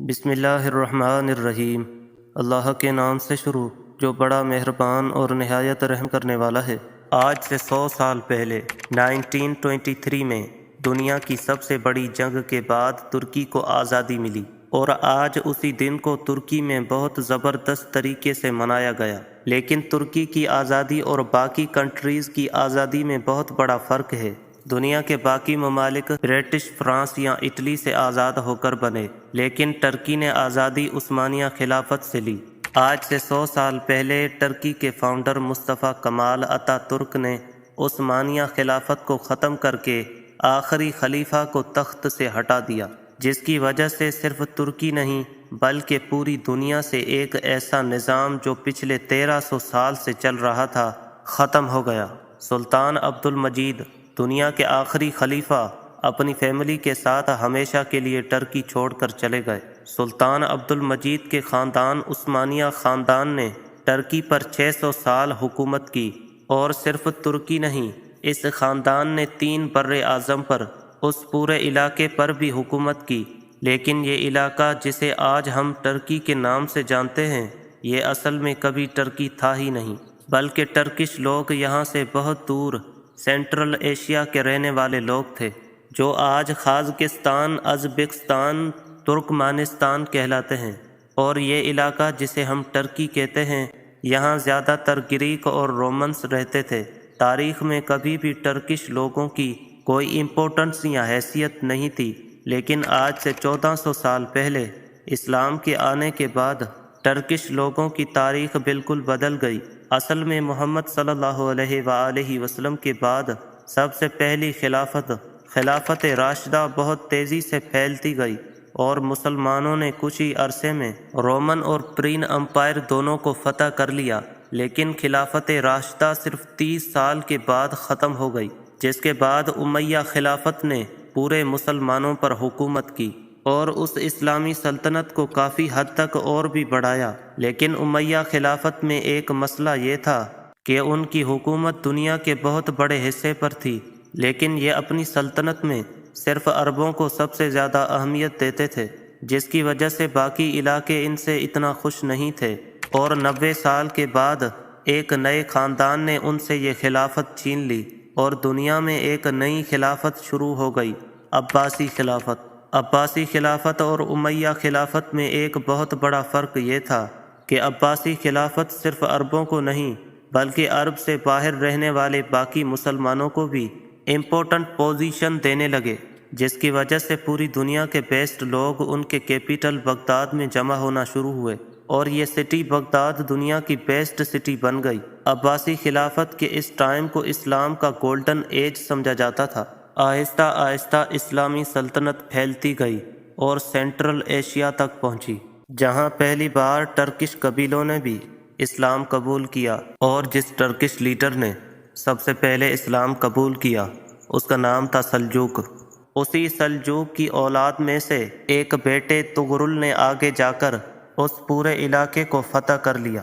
بسم اللہ الرحمن الرحیم۔ اللہ کے نام سے شروع جو بڑا مہربان اور نہایت رحم کرنے والا ہے۔ آج سے 100 سال پہلے 1923 میں دنیا کی سب سے بڑی جنگ کے بعد ترکی کو آزادی ملی، اور آج اسی دن کو ترکی میں بہت زبردست طریقے سے منایا گیا۔ لیکن ترکی کی آزادی اور باقی کنٹریز کی آزادی میں بہت بڑا فرق ہے۔ دنیا کے باقی ممالک برٹش، فرانس یا اٹلی سے آزاد ہو کر بنے، لیکن ترکی نے آزادی عثمانیہ خلافت سے لی۔ آج سے 100 سال پہلے ترکی کے فاؤنڈر مصطفیٰ کمال اتا ترک نے عثمانیہ خلافت کو ختم کر کے آخری خلیفہ کو تخت سے ہٹا دیا، جس کی وجہ سے صرف ترکی نہیں بلکہ پوری دنیا سے ایک ایسا نظام جو پچھلے 1300 سال سے چل رہا تھا ختم ہو گیا۔ سلطان عبد المجید، دنیا کے آخری خلیفہ، اپنی فیملی کے ساتھ ہمیشہ کے لیے ترکی چھوڑ کر چلے گئے۔ سلطان عبد المجید کے خاندان عثمانیہ خاندان نے ترکی پر 600 سال حکومت کی، اور صرف ترکی نہیں، اس خاندان نے 3 بر اعظم پر، اس پورے علاقے پر بھی حکومت کی۔ لیکن یہ علاقہ جسے آج ہم ترکی کے نام سے جانتے ہیں، یہ اصل میں کبھی ترکی تھا ہی نہیں، بلکہ ٹرکش لوگ یہاں سے بہت دور سینٹرل ایشیا کے رہنے والے لوگ تھے، جو آج قازقستان، ازبکستان، ترکمانستان کہلاتے ہیں۔ اور یہ علاقہ جسے ہم ترکی کہتے ہیں، یہاں زیادہ تر گریک اور رومنس رہتے تھے۔ تاریخ میں کبھی بھی ٹرکش لوگوں کی کوئی امپورٹنس یا حیثیت نہیں تھی، لیکن آج سے 1400 سال پہلے اسلام کے آنے کے بعد ٹرکش لوگوں کی تاریخ بالکل بدل گئی۔ اصل میں محمد صلی اللہ علیہ وآلہ وسلم کے بعد سب سے پہلی خلافت راشدہ بہت تیزی سے پھیلتی گئی، اور مسلمانوں نے کچھ ہی عرصے میں رومن اور پرین امپائر دونوں کو فتح کر لیا۔ لیکن خلافت راشدہ صرف 30 سال کے بعد ختم ہو گئی، جس کے بعد امیہ خلافت نے پورے مسلمانوں پر حکومت کی اور اس اسلامی سلطنت کو کافی حد تک اور بھی بڑھایا۔ لیکن امیہ خلافت میں ایک مسئلہ یہ تھا کہ ان کی حکومت دنیا کے بہت بڑے حصے پر تھی، لیکن یہ اپنی سلطنت میں صرف عربوں کو سب سے زیادہ اہمیت دیتے تھے، جس کی وجہ سے باقی علاقے ان سے اتنا خوش نہیں تھے۔ اور 90 سال کے بعد ایک نئے خاندان نے ان سے یہ خلافت چھین لی، اور دنیا میں ایک نئی خلافت شروع ہو گئی، عباسی خلافت۔ عباسی خلافت اور امیہ خلافت میں ایک بہت بڑا فرق یہ تھا کہ عباسی خلافت صرف عربوں کو نہیں بلکہ عرب سے باہر رہنے والے باقی مسلمانوں کو بھی امپورٹنٹ پوزیشن دینے لگے، جس کی وجہ سے پوری دنیا کے بیسٹ لوگ ان کے کیپٹل بغداد میں جمع ہونا شروع ہوئے، اور یہ سٹی بغداد دنیا کی بیسٹ سٹی بن گئی۔ عباسی خلافت کے اس ٹائم کو اسلام کا گولڈن ایج سمجھا جاتا تھا۔ آہستہ آہستہ اسلامی سلطنت پھیلتی گئی اور سینٹرل ایشیا تک پہنچی، جہاں پہلی بار ٹرکش قبیلوں نے بھی اسلام قبول کیا، اور جس ٹرکش لیڈر نے سب سے پہلے اسلام قبول کیا اس کا نام تھا سلجوق۔ اسی سلجوق کی اولاد میں سے ایک بیٹے تغرل نے آگے جا کر اس پورے علاقے کو فتح کر لیا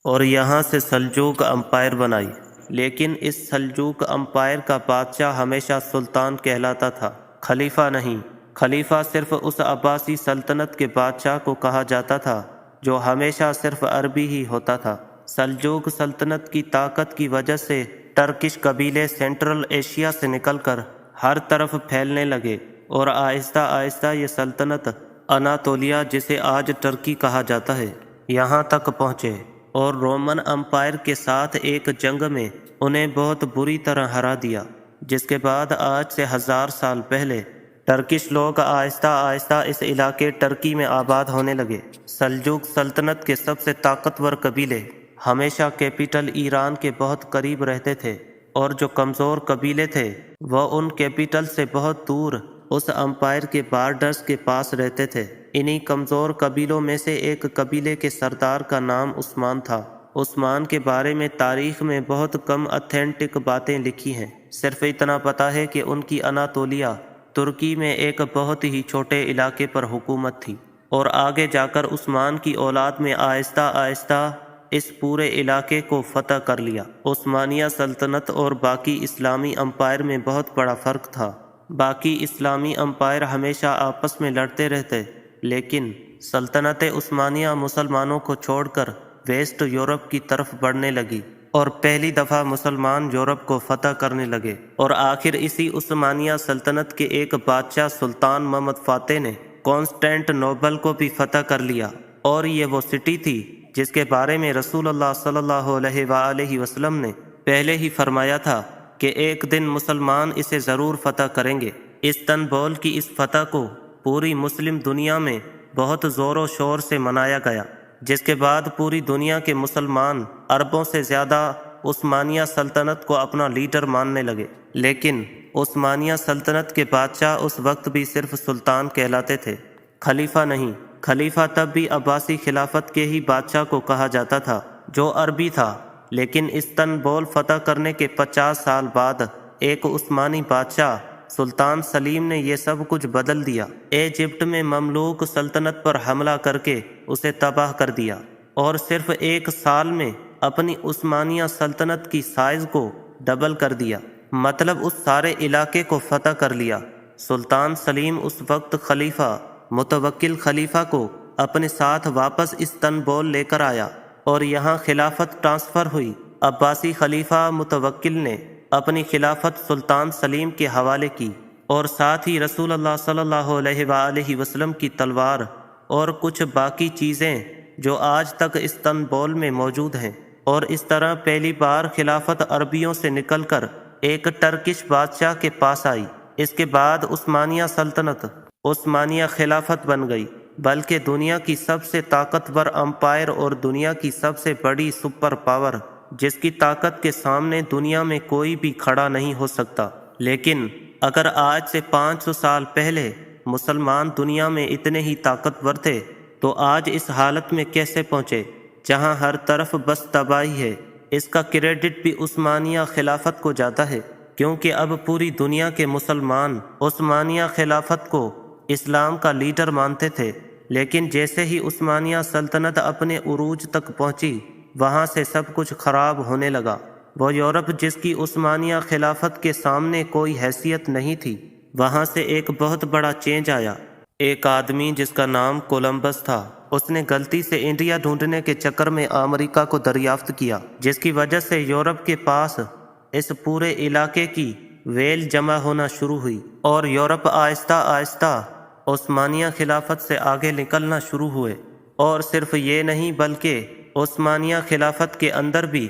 اور یہاں سے سلجوق امپائر بنائی۔ لیکن اس سلجوق امپائر کا بادشاہ ہمیشہ سلطان کہلاتا تھا، خلیفہ نہیں۔ خلیفہ صرف اس عباسی سلطنت کے بادشاہ کو کہا جاتا تھا جو ہمیشہ صرف عربی ہی ہوتا تھا۔ سلجوق سلطنت کی طاقت کی وجہ سے ٹرکش قبیلے سینٹرل ایشیا سے نکل کر ہر طرف پھیلنے لگے، اور آہستہ آہستہ یہ سلطنت اناطولیہ، جسے آج ترکی کہا جاتا ہے، یہاں تک پہنچے، اور رومن امپائر کے ساتھ ایک جنگ میں انہیں بہت بری طرح ہرا دیا، جس کے بعد آج سے 1000 سال پہلے ٹرکش لوگ آہستہ آہستہ اس علاقے ترکی میں آباد ہونے لگے۔ سلجوق سلطنت کے سب سے طاقتور قبیلے ہمیشہ کیپٹل ایران کے بہت قریب رہتے تھے، اور جو کمزور قبیلے تھے وہ ان کیپٹل سے بہت دور اس امپائر کے بارڈرز کے پاس رہتے تھے۔ انہی کمزور قبیلوں میں سے ایک قبیلے کے سردار کا نام عثمان تھا۔ عثمان کے بارے میں تاریخ میں بہت کم اتھینٹک باتیں لکھی ہیں، صرف اتنا پتہ ہے کہ ان کی اناطولیہ، ترکی میں ایک بہت ہی چھوٹے علاقے پر حکومت تھی، اور آگے جا کر عثمان کی اولاد میں آہستہ آہستہ اس پورے علاقے کو فتح کر لیا۔ عثمانیہ سلطنت اور باقی اسلامی امپائر میں بہت بڑا فرق تھا۔ باقی اسلامی امپائر ہمیشہ آپس میں لڑتے رہتے، لیکن سلطنت عثمانیہ مسلمانوں کو چھوڑ کر ویسٹ یورپ کی طرف بڑھنے لگی اور پہلی دفعہ مسلمان یورپ کو فتح کرنے لگے، اور آخر اسی عثمانیہ سلطنت کے ایک بادشاہ سلطان محمد فاتح نے کانسٹینٹ نوبل کو بھی فتح کر لیا، اور یہ وہ سٹی تھی جس کے بارے میں رسول اللہ صلی اللہ علیہ وآلہ وسلم نے پہلے ہی فرمایا تھا کہ ایک دن مسلمان اسے ضرور فتح کریں گے۔ استنبول کی اس فتح کو پوری مسلم دنیا میں بہت زور و شور سے منایا گیا، جس کے بعد پوری دنیا کے مسلمان اربوں سے زیادہ عثمانیہ سلطنت کو اپنا لیڈر ماننے لگے، لیکن عثمانیہ سلطنت کے بادشاہ اس وقت بھی صرف سلطان کہلاتے تھے، خلیفہ نہیں۔ خلیفہ تب بھی عباسی خلافت کے ہی بادشاہ کو کہا جاتا تھا جو عربی تھا، لیکن استنبول فتح کرنے کے 50 سال بعد ایک عثمانی بادشاہ سلطان سلیم نے یہ سب کچھ بدل دیا۔ ایجپٹ میں مملوک سلطنت پر حملہ کر کے اسے تباہ کر دیا، اور صرف ایک سال میں اپنی عثمانیہ سلطنت کی سائز کو ڈبل کر دیا، مطلب اس سارے علاقے کو فتح کر لیا۔ سلطان سلیم اس وقت خلیفہ متوکل خلیفہ کو اپنے ساتھ واپس استنبول لے کر آیا، اور یہاں خلافت ٹرانسفر ہوئی۔ عباسی خلیفہ متوکل نے اپنی خلافت سلطان سلیم کے حوالے کی، اور ساتھ ہی رسول اللہ صلی اللہ علیہ وآلہ وسلم کی تلوار اور کچھ باقی چیزیں جو آج تک استنبول میں موجود ہیں، اور اس طرح پہلی بار خلافت عربیوں سے نکل کر ایک ٹرکش بادشاہ کے پاس آئی۔ اس کے بعد عثمانیہ سلطنت عثمانیہ خلافت بن گئی، بلکہ دنیا کی سب سے طاقتور امپائر اور دنیا کی سب سے بڑی سپر پاور، جس کی طاقت کے سامنے دنیا میں کوئی بھی کھڑا نہیں ہو سکتا۔ لیکن اگر آج سے 500 سال پہلے مسلمان دنیا میں اتنے ہی طاقتور تھے تو آج اس حالت میں کیسے پہنچے جہاں ہر طرف بس تباہی ہے؟ اس کا کریڈٹ بھی عثمانیہ خلافت کو جاتا ہے، کیونکہ اب پوری دنیا کے مسلمان عثمانیہ خلافت کو اسلام کا لیڈر مانتے تھے، لیکن جیسے ہی عثمانیہ سلطنت اپنے عروج تک پہنچی، وہاں سے سب کچھ خراب ہونے لگا۔ وہ یورپ جس کی عثمانیہ خلافت کے سامنے کوئی حیثیت نہیں تھی، وہاں سے ایک بہت بڑا چینج آیا۔ ایک آدمی جس کا نام کولمبس تھا، اس نے غلطی سے انڈیا ڈھونڈنے کے چکر میں امریکہ کو دریافت کیا، جس کی وجہ سے یورپ کے پاس اس پورے علاقے کی ویل جمع ہونا شروع ہوئی، اور یورپ آہستہ آہستہ عثمانیہ خلافت سے آگے نکلنا شروع ہوئے۔ اور صرف یہ نہیں بلکہ عثمانیہ خلافت کے اندر بھی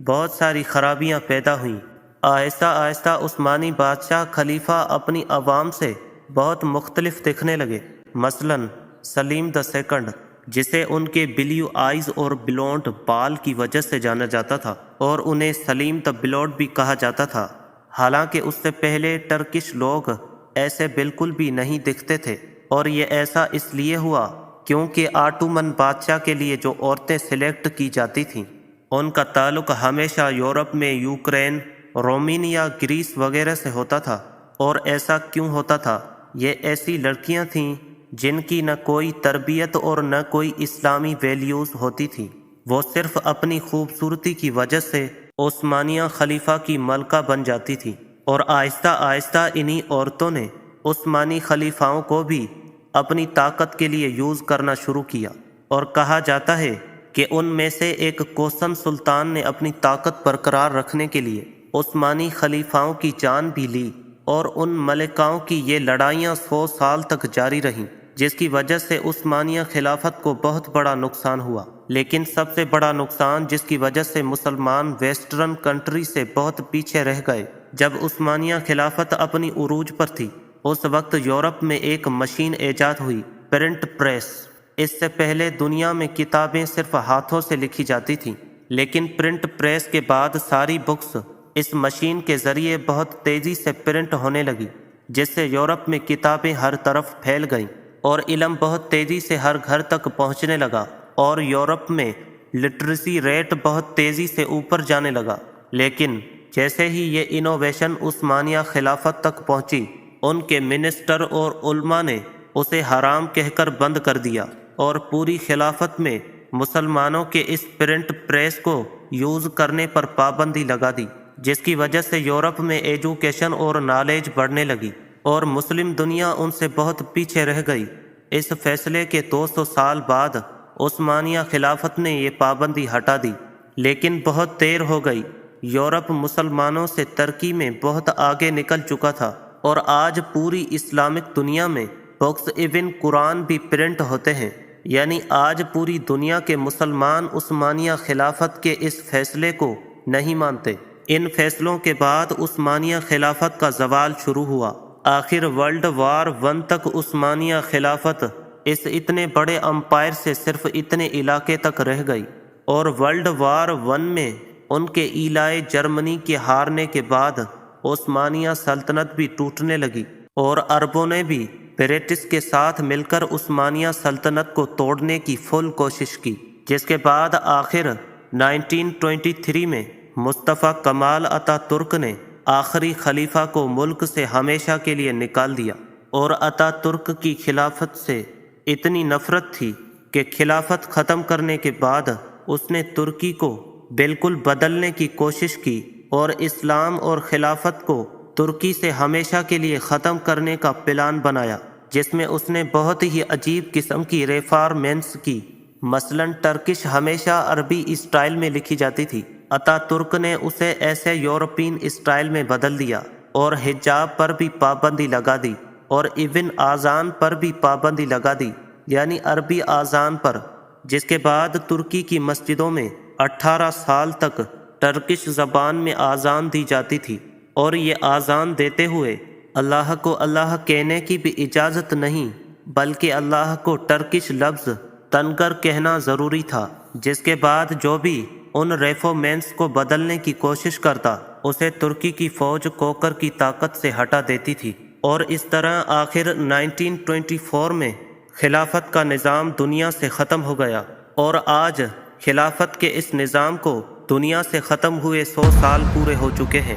بہت ساری خرابیاں پیدا ہوئیں۔ آہستہ آہستہ عثمانی بادشاہ خلیفہ اپنی عوام سے بہت مختلف دکھنے لگے۔ مثلاً سلیم دا سیکنڈ، جسے ان کے بلیو آئیز اور بلونڈ بال کی وجہ سے جانا جاتا تھا، اور انہیں سلیم دا بلوڈ بھی کہا جاتا تھا، حالانکہ اس سے پہلے ٹرکش لوگ ایسے بالکل بھی نہیں دکھتے تھے، اور یہ ایسا اس لیے ہوا کیونکہ آٹومن بادشاہ کے لیے جو عورتیں سلیکٹ کی جاتی تھیں، ان کا تعلق ہمیشہ یورپ میں یوکرین، رومینیا، گریس وغیرہ سے ہوتا تھا۔ اور ایسا کیوں ہوتا تھا؟ یہ ایسی لڑکیاں تھیں جن کی نہ کوئی تربیت اور نہ کوئی اسلامی ویلیوز ہوتی تھی، وہ صرف اپنی خوبصورتی کی وجہ سے عثمانیہ خلیفہ کی ملکہ بن جاتی تھی، اور آہستہ آہستہ انہی عورتوں نے عثمانی خلیفاؤں کو بھی اپنی طاقت کے لیے یوز کرنا شروع کیا، اور کہا جاتا ہے کہ ان میں سے ایک کوسن سلطان نے اپنی طاقت برقرار رکھنے کے لیے عثمانی خلیفاؤں کی جان بھی لی، اور ان ملکاؤں کی یہ لڑائیاں 100 سال تک جاری رہیں، جس کی وجہ سے عثمانیہ خلافت کو بہت بڑا نقصان ہوا۔ لیکن سب سے بڑا نقصان جس کی وجہ سے مسلمان ویسٹرن کنٹری سے بہت پیچھے رہ گئے، جب عثمانیہ خلافت اپنی عروج پر تھی، اس وقت یورپ میں ایک مشین ایجاد ہوئی، پرنٹ پریس۔ اس سے پہلے دنیا میں کتابیں صرف ہاتھوں سے لکھی جاتی تھیں، لیکن پرنٹ پریس کے بعد ساری بکس اس مشین کے ذریعے بہت تیزی سے پرنٹ ہونے لگی، جس سے یورپ میں کتابیں ہر طرف پھیل گئیں، اور علم بہت تیزی سے ہر گھر تک پہنچنے لگا، اور یورپ میں لٹریسی ریٹ بہت تیزی سے اوپر جانے لگا۔ لیکن جیسے ہی یہ انوویشن عثمانیہ خلافت تک پہنچی، ان کے منسٹر اور علماء نے اسے حرام کہہ کر بند کر دیا، اور پوری خلافت میں مسلمانوں کے اس پرنٹ پریس کو یوز کرنے پر پابندی لگا دی، جس کی وجہ سے یورپ میں ایجوکیشن اور نالج بڑھنے لگی، اور مسلم دنیا ان سے بہت پیچھے رہ گئی۔ اس فیصلے کے 200 سال بعد عثمانیہ خلافت نے یہ پابندی ہٹا دی، لیکن بہت دیر ہو گئی۔ یورپ مسلمانوں سے ترقی میں بہت آگے نکل چکا تھا، اور آج پوری اسلامک دنیا میں بکس ایون قرآن بھی پرنٹ ہوتے ہیں، یعنی آج پوری دنیا کے مسلمان عثمانیہ خلافت کے اس فیصلے کو نہیں مانتے۔ ان فیصلوں کے بعد عثمانیہ خلافت کا زوال شروع ہوا۔ آخر ورلڈ وار 1 تک عثمانیہ خلافت اس اتنے بڑے امپائر سے صرف اتنے علاقے تک رہ گئی، اور ورلڈ وار 1 میں ان کے ایلائے جرمنی کے ہارنے کے بعد عثمانیہ سلطنت بھی ٹوٹنے لگی، اور عربوں نے بھی برٹش کے ساتھ مل کر عثمانیہ سلطنت کو توڑنے کی فل کوشش کی، جس کے بعد آخر 1923 میں مصطفیٰ کمال اتا ترک نے آخری خلیفہ کو ملک سے ہمیشہ کے لیے نکال دیا، اور اتا ترک کی خلافت سے اتنی نفرت تھی کہ خلافت ختم کرنے کے بعد اس نے ترکی کو بالکل بدلنے کی کوشش کی، اور اسلام اور خلافت کو ترکی سے ہمیشہ کے لیے ختم کرنے کا پلان بنایا، جس میں اس نے بہت ہی عجیب قسم کی ریفارمنٹس کی۔ مثلا ٹرکش ہمیشہ عربی اسٹائل میں لکھی جاتی تھی، اتا ترک نے اسے ایسے یورپین اسٹائل میں بدل دیا، اور حجاب پر بھی پابندی لگا دی، اور ایون آذان پر بھی پابندی لگا دی، یعنی عربی آذان پر، جس کے بعد ترکی کی مسجدوں میں 18 سال تک ٹرکش زبان میں آذان دی جاتی تھی، اور یہ آذان دیتے ہوئے اللہ کو اللہ کہنے کی بھی اجازت نہیں، بلکہ اللہ کو ٹرکش لفظ تنگر کہنا ضروری تھا، جس کے بعد جو بھی ان ریفارمنٹس کو بدلنے کی کوشش کرتا اسے ترکی کی فوج کوکر کی طاقت سے ہٹا دیتی تھی، اور اس طرح آخر 1924 میں خلافت کا نظام دنیا سے ختم ہو گیا، اور آج خلافت کے اس نظام کو دنیا سے ختم ہوئے 100 سال پورے ہو چکے ہیں۔